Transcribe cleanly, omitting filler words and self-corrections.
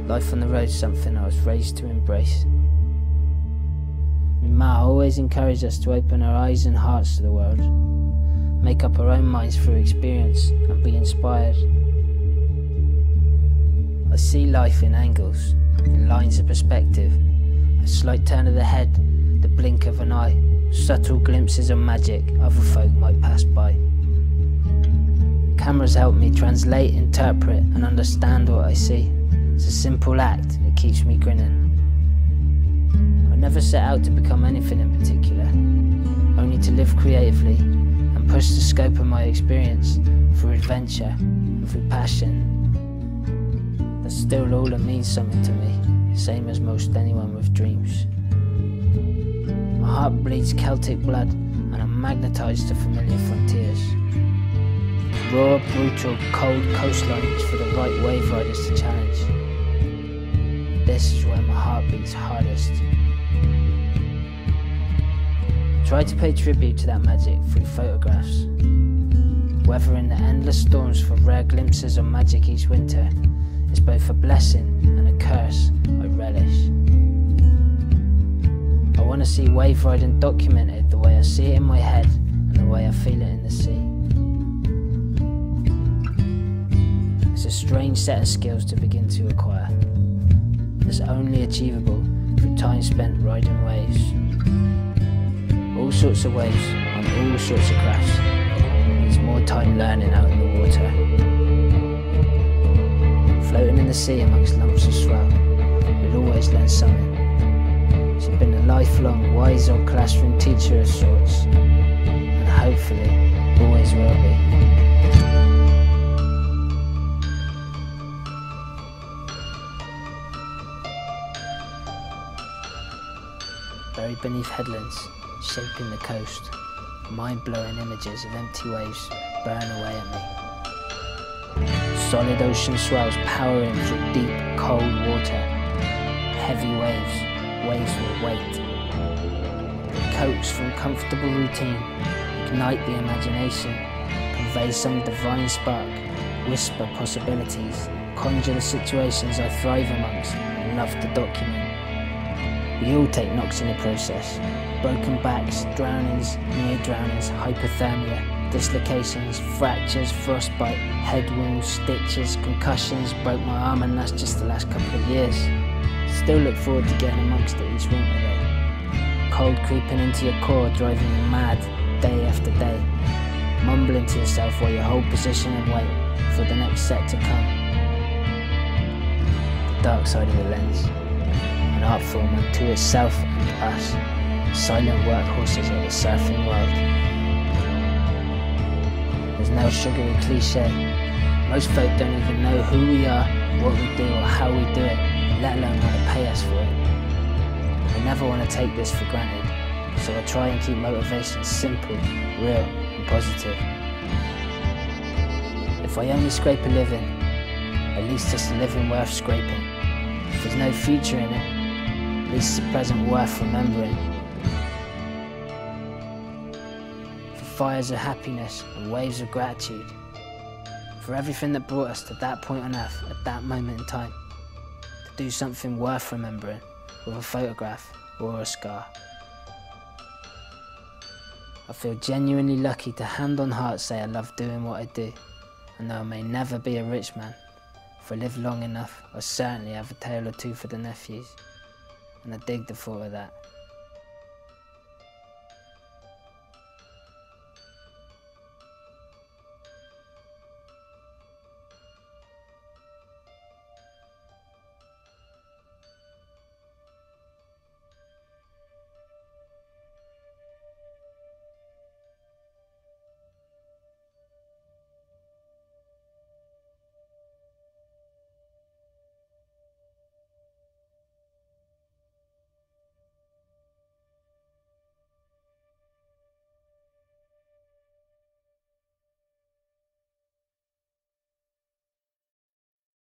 Life on the road's something I was raised to embrace. My ma always encouraged us to open our eyes and hearts to the world, make up our own minds through experience and be inspired. I see life in angles, in lines of perspective, a slight turn of the head, the blink of an eye, subtle glimpses of magic other folk might pass by. Cameras help me translate, interpret and understand what I see. It's a simple act that keeps me grinning. I never set out to become anything in particular, only to live creatively and push the scope of my experience through adventure and through passion. That's still all that means something to me, same as most anyone with dreams. My heart bleeds Celtic blood and I'm magnetised to familiar frontiers. Raw, brutal, cold coastlines for the right wave riders to challenge. This is where my heart beats hardest. I try to pay tribute to that magic through photographs. Weathering the endless storms for rare glimpses of magic each winter is both a blessing and a curse I relish. I want to see wave riding documented the way I see it in my head and the way I feel it in the sea. It's a strange set of skills to begin to acquire. It's only achievable through time spent riding waves. All sorts of waves on all sorts of crafts. It means more time learning out in the water. Floating in the sea amongst lumps of swell, you'll always learn something. She's been a lifelong wise old classroom teacher of sorts, and hopefully always will be. Buried beneath headlands, shaping the coast, mind-blowing images of empty waves burn away at me. Solid ocean swells powering through deep, cold water. Heavy waves, waves with weight. They coax from comfortable routine, ignite the imagination, convey some divine spark, whisper possibilities, conjure the situations I thrive amongst and love to document. We all take knocks in the process. Broken backs, drownings, near drownings, hypothermia, dislocations, fractures, frostbite, head wounds, stitches, concussions. Broke my arm and that's just the last couple of years. Still look forward to getting amongst it each winter though. Cold creeping into your core, driving you mad day after day. Mumbling to yourself while you hold position and wait for the next set to come. The dark side of the lens. An art form unto itself and us, silent workhorses of the surfing world. There's no sugary cliche. Most folk don't even know who we are, what we do or how we do it, let alone want to pay us for it. I never want to take this for granted, so I try and keep motivation simple, real and positive. If I only scrape a living, at least it's a living worth scraping. If there's no future in it, at least it's a present worth remembering. For fires of happiness and waves of gratitude. For everything that brought us to that point on earth at that moment in time. To do something worth remembering with a photograph or a scar. I feel genuinely lucky to hand on heart say I love doing what I do. And though I may never be a rich man, if I live long enough, I'll certainly have a tale or two for the nephews. And I dig the thought of that.